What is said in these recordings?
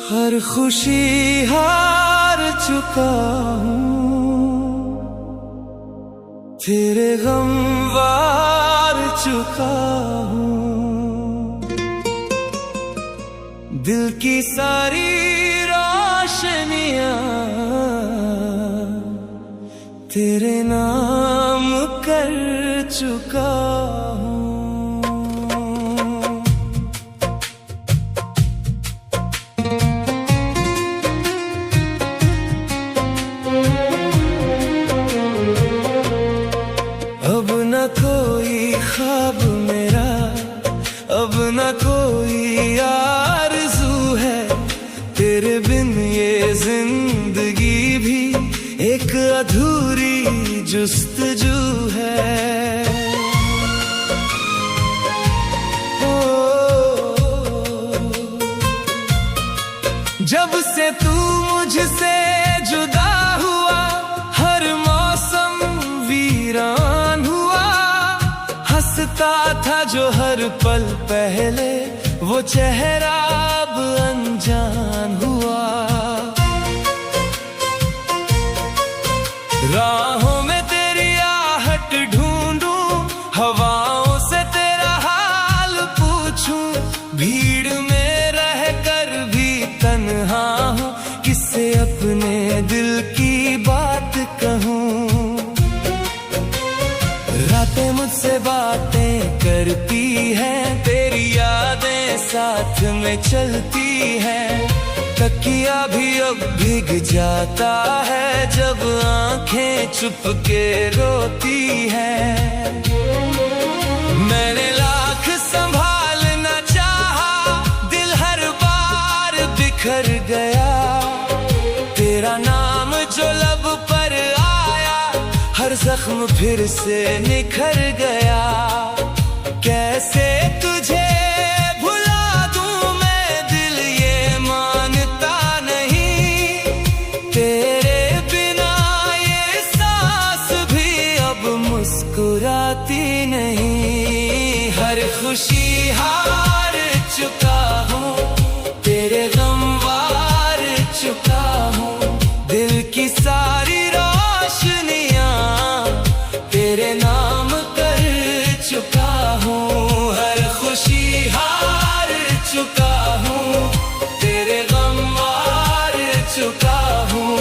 हर खुशी हार चुका हूँ, तेरे गम वार चुका हूँ। दिल की सारी रोशनियाँ तेरे नाम कर चुका हूँ। अब न कोई ख्वाब मेरा, अब न कोई आरज़ू है, तेरे बिन ये जिंदगी भी एक अधूरी जुस्तजू है। जब से तू मुझसे जुदा हुआ, हर मौसम वीरान हुआ। हंसता था जो हर पल पहले, वो चेहरा अब अनजान हुआ। राहों में तेरी आहट ढूंढूं, हवाओं से तेरा हाल पूछूं, भीड़ में रह कर भी तन्हा हूँ, किससे अपने दिल की बात कहूँ। रातें मुझसे बातें करती हैं, तेरी यादें साथ में चलती हैं। तकिया भी अब भीग जाता है, जब आंखें चुप के रोती हैं। मैंने लाख संभालना चाहा, दिल हर बार बिखर गया। तेरा नाम जो लब पर आया, हर जख्म फिर से निखर गया। कैसे तुझे भुला दूं मैं, दिल ये मानता नहीं। तेरे बिना ये सांस भी अब मुस्कुराती नहीं। हर खुशी हार चुका हूँ, तेरे गम वार चुका हूँ। दिल की सारी रोशनियाँ तेरे नाम कर चुका हूँ। हर खुशी हार चुका हूँ, तेरे गम मार चुका हूँ।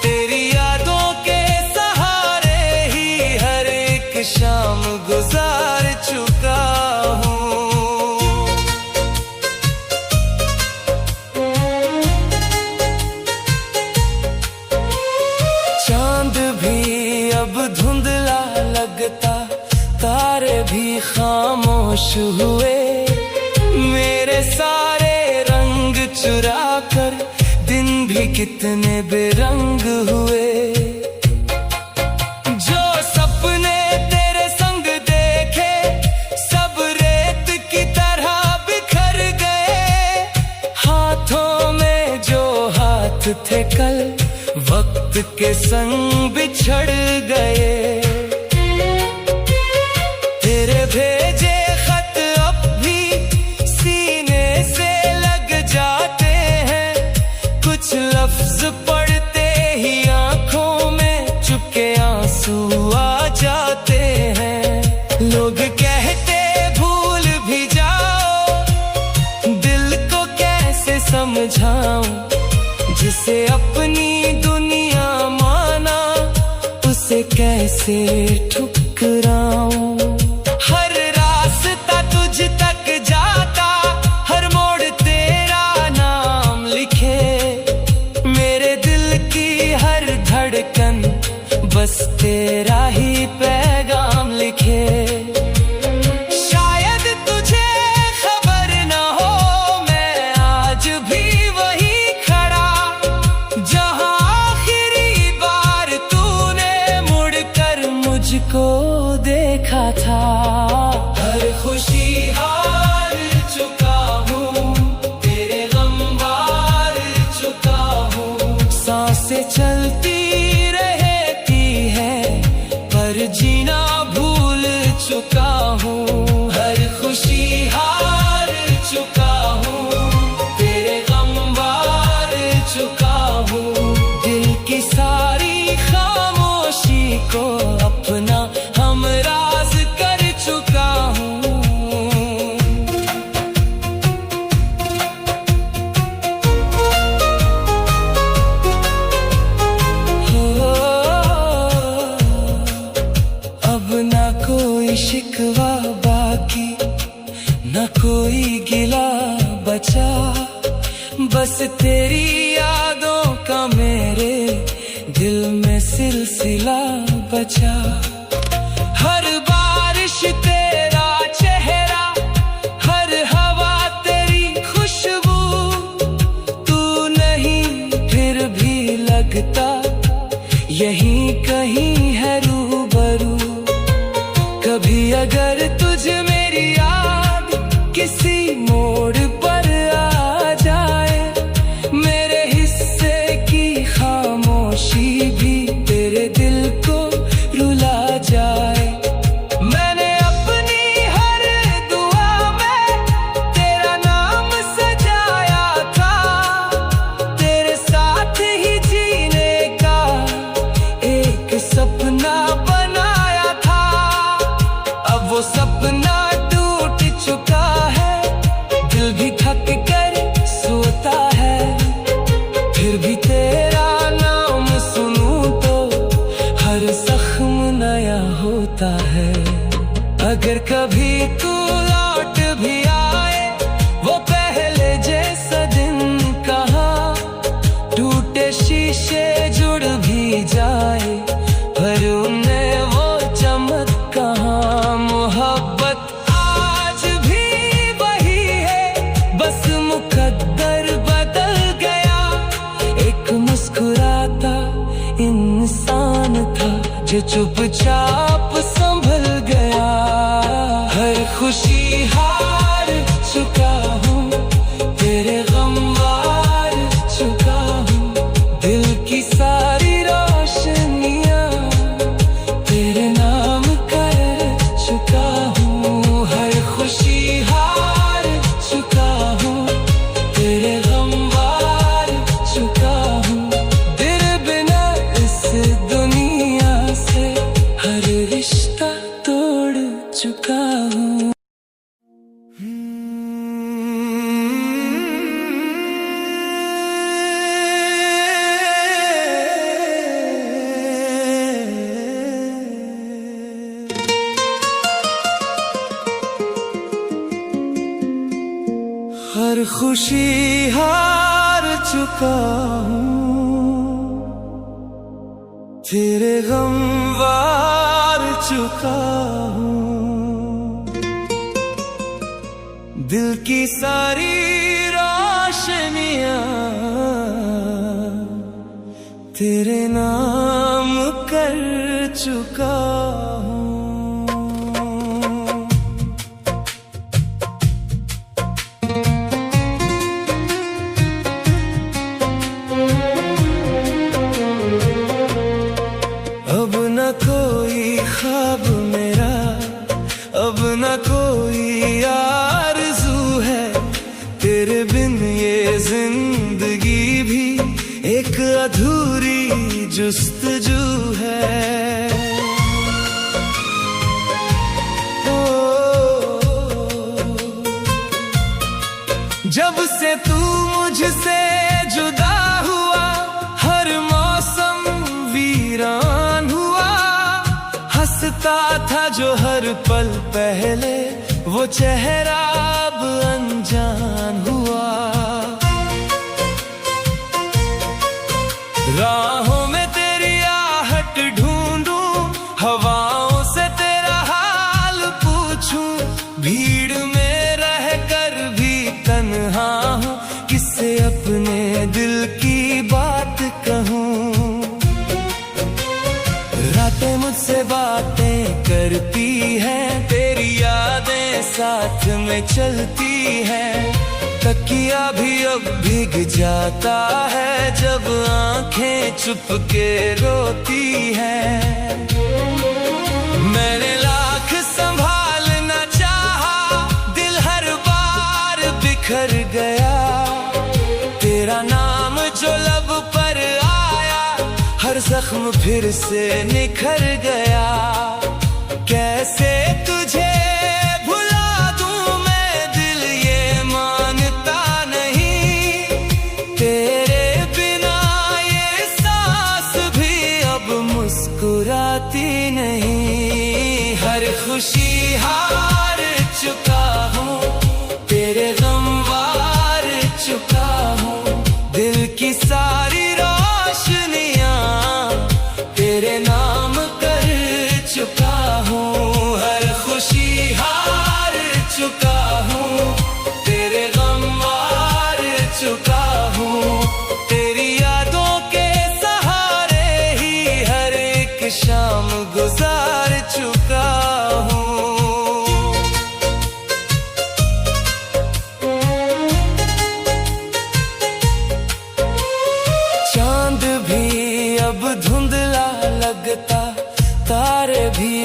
तेरी यादों के सहारे ही हर एक शाम गुजार चुका हूँ। चांद भी अब धुंधला लगता, तारे भी खामोश हुए। मेरे सारे रंग चुरा कर दिन भी कितने बेरंग हुए। जो सपने तेरे संग देखे, सब रेत की तरह बिखर गए। हाथों में जो हाथ थे कल, वक्त के संग बिछड़ गए। तेरे भेजे खत अब भी सीने से लग जाते हैं। कुछ लफ्ज पढ़ते ही आंखों में चुपके आंसू आ जाते हैं। लोग कहते भूल भी जाओ, दिल को कैसे समझाऊं। जिसे अपनी दुनिया माना, उसे कैसे ठुकराऊं। हर रास्ता तुझ तक जाता, हर मोड़ तेरा नाम लिखे। मेरे दिल की हर धड़कन बस तेरा ही पैगाम लिखे। शायद तुझे खबर न हो, मैं आज भी वही खड़ा, जहां आखिरी बार तूने मुड़कर मुझको देखा था। हर खुशी हार चुका हूँ, तेरे गम वार चुका हूँ। सांसें चलती रहती है, सिलसिला बचा, बस तेरी यादों का मेरे दिल में सिलसिला बचा। हर बारिश तेरा चेहरा, हर हवा तेरी खुशबू, तू नहीं फिर भी लगता यहीं कहीं है रूबरू। कभी अगर तुझे मेरी याद किसी मोड़ पर आ जाए, मेरे हिस्से की खामोशी भी तेरे दिल को रुला जाए। मैंने अपनी हर दुआ में तेरा नाम सजाया था, तेरे साथ ही जीने का एक सपना बनाया था। अब वो सपना टूट चुका है, दिल भी थक कर सोता है। फिर भी तेरा नाम सुनूं तो हर जख्म नया होता है। अगर कभी तू लौट भी आए, वो पहले जैसा दिन कहाँ, टूटे शीशे जुड़ भी जाए, पर उन्हें वो चमक कहाँ। मोहब्बत आज भी वही है, बस मुकद्दर बदल गया। एक मुस्कुराता इंसान था जो चुपचाप संभल गया। हर खुशी हार चुका हूँ, तेरे गम वार चुका हूँ, दिल की सारी रोशनियाँ तेरे नाम कर चुका हूँ। हर खुशी हार चुका हूँ, तेरे गम वार चुका हूँ, तेरे बिना इस दुनिया से हर रिश्ता तोड़ चुका हूँ। हर खुशी हार चुका हूँ, तेरे गम वार चुका हूँ, दिल की सारी रोशनियाँ तेरे नाम कर चुका हूँ। अब न कोई ख्वाब मेरा, अब न कोई आरज़ू है, तेरे बिन ये जिंदगी भी एक अधूरी जुस्तजू है। जब से तू मुझसे जुदा हुआ, हर मौसम वीरान हुआ। हंसता था जो हर पल पहले, वो चेहरा अब अनजान हुआ। राहों में तेरी आहट ढूंढूं, हवाओं से तेरा हाल पूछूं, भीड़ में रह कर भी तन्हा हूँ, किससे अपने दिल की बात कहूँ। रातें मुझसे बातें करती हैं, तेरी यादें साथ में चलती हैं। तकिया भी अब भीग जाता है, जब आंखें चुप के रोती हैं। मैंने लाख संभालना चाहा, दिल हर बार बिखर गया। तेरा नाम जो लब पर आया, हर जख्म फिर से निखर गया। कैसे तुझे भुला दूं मैं, दिल ये मानता नहीं। तेरे बिना ये सांस भी अब मुस्कुराती नहीं। हर खुशी हार चुका हूँ, तेरे गम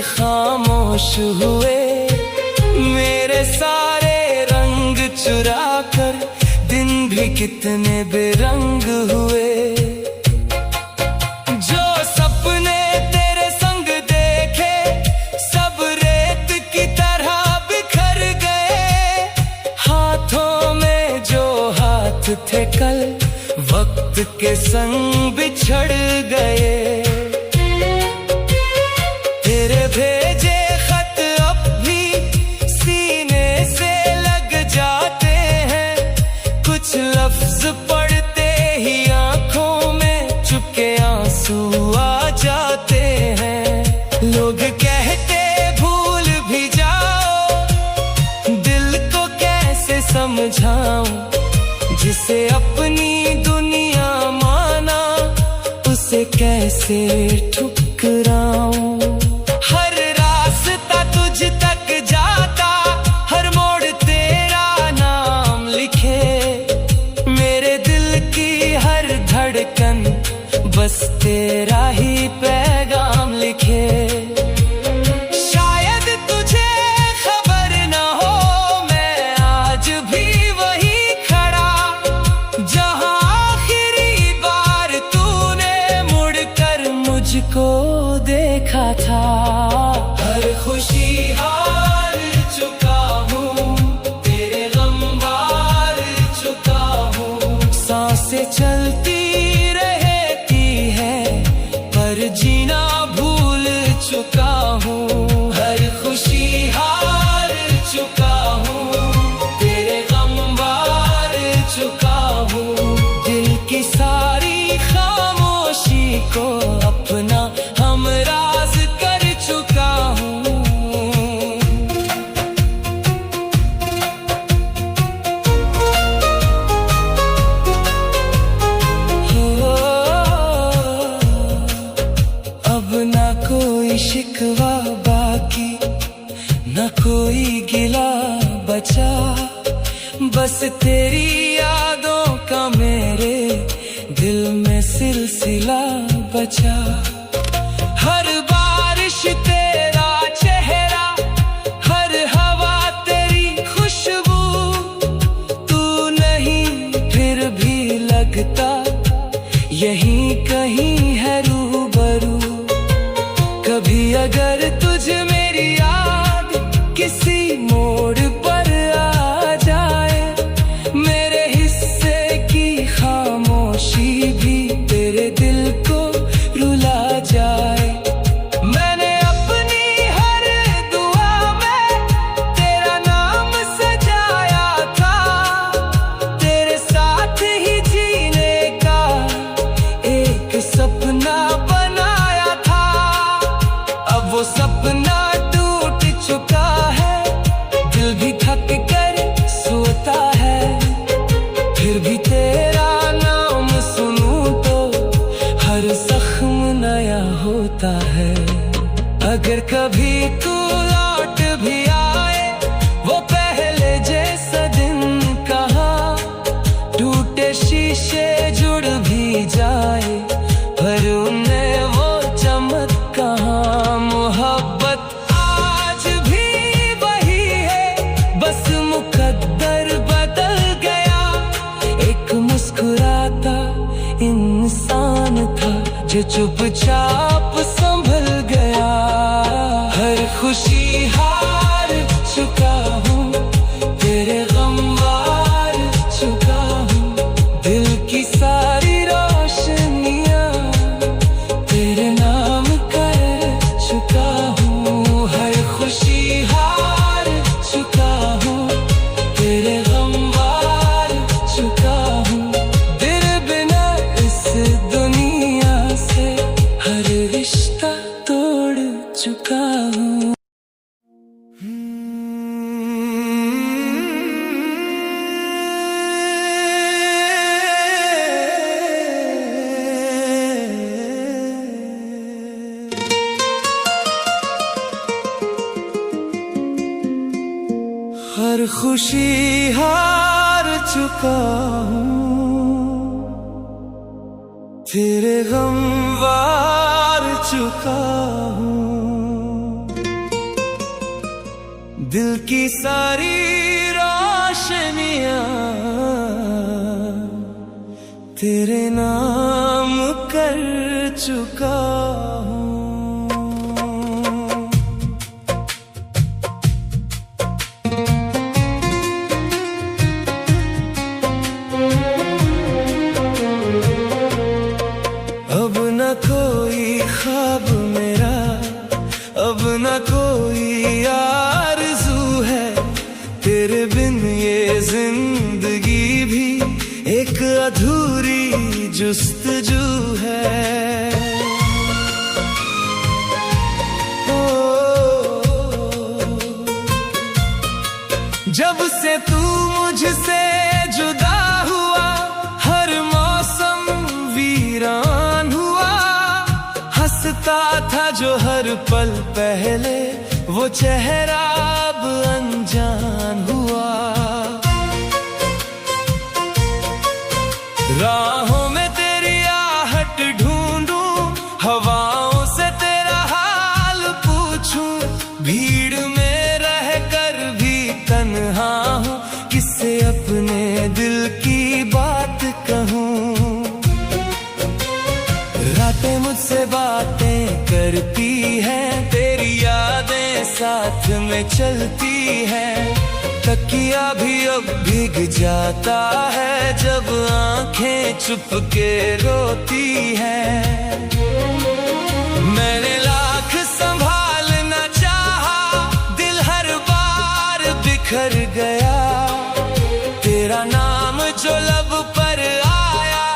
खामोश हुए, मेरे सारे रंग चुरा कर दिन भी कितने बेरंग हुए। जो सपने तेरे संग देखे सब रेत की तरह बिखर गए, हाथों में जो हाथ थे कल वक्त के संग बिछड़ गए। तेरे भेजे खत अब भी सीने से लग जाते हैं, कुछ लफ्ज पढ़ते ही आंखों में चुपके आंसू आ जाते हैं। लोग कहते भूल भी जाओ, दिल को कैसे समझाऊं, जिसे अपनी दुनिया माना उसे कैसे ठुकराऊं। हर रास्ता तुझ तक जाता, हर मोड़ तेरा नाम लिखे, मेरे दिल की हर धड़कन बस तेरा ही पैगाम लिखे। शायद तुझे खबर न हो मैं आज भी वही खड़ा, जहां आखिरी बार तूने मुड़कर मुझको देखा था। हर खुशी हार चुका हूँ, तेरे गम हार चुका हूँ। सांसें चलती रहती है पर जीना भूल चुका हूँ। हर खुशी हार चुका हूँ, तेरे गम हार चुका हूँ। दिल की सारी खामोशी को अपना हमराज कर चुका हूँ। अब ना कोई शिकवा बाकी, ना कोई गिला बचा, बस तेरी यादों का मेरे दिल में सिलसिला बचा। हर बारिश तेरा चेहरा, हर हवा तेरी खुशबू, तू नहीं फिर भी लगता यहीं कहीं है रूबरू। कभी अगर तुझे मेरी याद किसी मोड़ पर आ जाए, मेरे हिस्से की खामोशी भी तेरे दिल को रुला जाए। मैंने अपनी हर दुआ में तेरा नाम सजाया था, तेरे साथ ही जीने का एक सपना बनाया था। अब वो सपना टूट चुका है, दिल भी थक कर सोता है, फिर भी तेरा नाम सुनूं तो हर जख्म नया होता है। अगर कभी तू लौट भी आए वो पहले जैसा दिन कहाँ, टूटे शीशे जुड़ भी जाए पर उन्हें वो चमक कहाँ। मोहब्बत आज भी वही है, बस मुकद्दर बदल गया। एक मुस्कुराता इंसान था जो चुपचाप संभल गया। हर खुशी हार चुका हूँ, तेरे गम हार चुका हूँ। दिल की सारी रोशनियाँ तेरे नाम कर चुका हूँ। हर खुशी हार चुका हूँ, तेरे गम हार चुका हूँ। तेरे बिना इस दुनिया से हर रिश्ता तोड़ चुका हूँ। हर खुशी हार चुका हूँ, तेरे गम वार चुका हूँ। दिल की सारी रोशनियां तेरे नाम कर चुका हूँ। अब न कोई ख्वाब मेरा, अब न कोई आरज़ू है, तेरे बिन ये जिंदगी भी एक अधूरी जुस्तजू है। जब से तू मुझसे जुदा हुआ, हर मौसम वीरान हुआ। हंसता था जो हर पल पहले, वो चेहरा अब अनजान हुआ। राहों में तेरी आहट ढूंढूं, हवाओं से तेरा हाल पूछूं। भीड़ में रहकर भी तन्हा हूँ, किससे अपने दिल की बात कहूँ। रातें मुझसे बातें करती हैं, तेरी यादें साथ में चलती हैं। तकिया भी अब भीग जाता है, जब आंखें चुप के रोती हैं। मैंने लाख संभालना चाहा, दिल हर बार बिखर गया। तेरा नाम जो लब पर आया,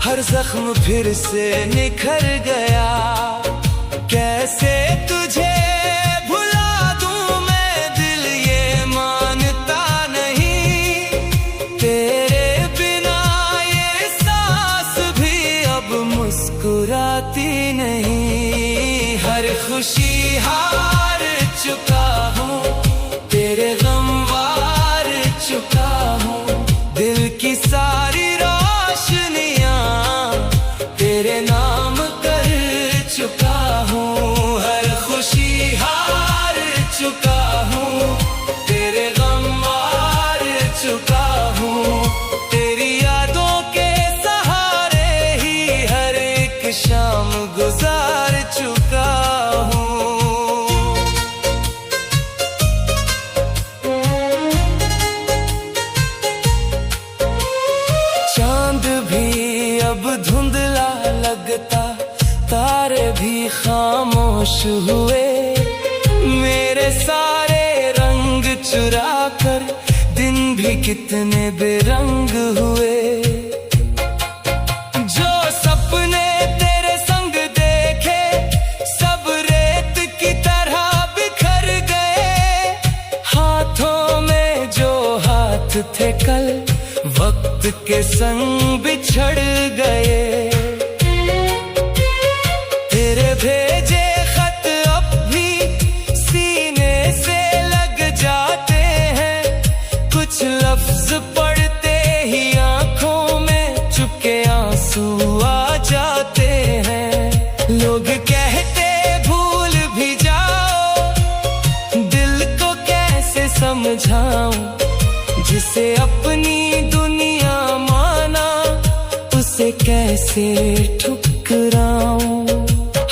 हर जख्म फिर से निखर गया। कैसे तुझे मुस्कुराती नहीं, हर खुशी हार चुका हूँ, तेरे गम वार चुका हूँ। दिल की सारी रोशनियां तेरे नाम कर चुका हूँ। हर खुशी हार चुका हूँ, तेरे गम वार चुका हूँ। तेरी यादों के शाम गुजार चुका हूँ। चांद भी अब धुंधला लगता, तारे भी खामोश हुए। मेरे सारे रंग चुरा कर दिन भी कितने बेरंग हुए। थे कल वक्त के संग बिछड़ गए। तेरे भेजे खत अब भी सीने से लग जाते हैं। कुछ लफ्ज पढ़ते ही आंखों में चुपके आंसू आ जाते हैं। लोग कहते भूल भी जाओ, दिल को कैसे समझाऊं। जिसे अपनी दुनिया माना, उसे कैसे ठुकराऊं।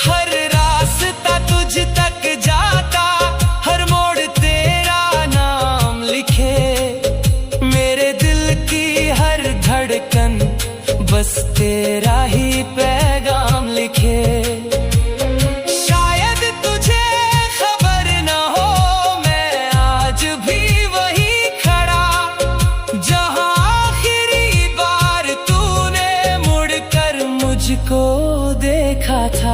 हर रास्ता तुझ तक जाता, हर मोड़ तेरा नाम लिखे। मेरे दिल की हर धड़कन बस तेरा ही पैगाम लिखे। मुझको देखा था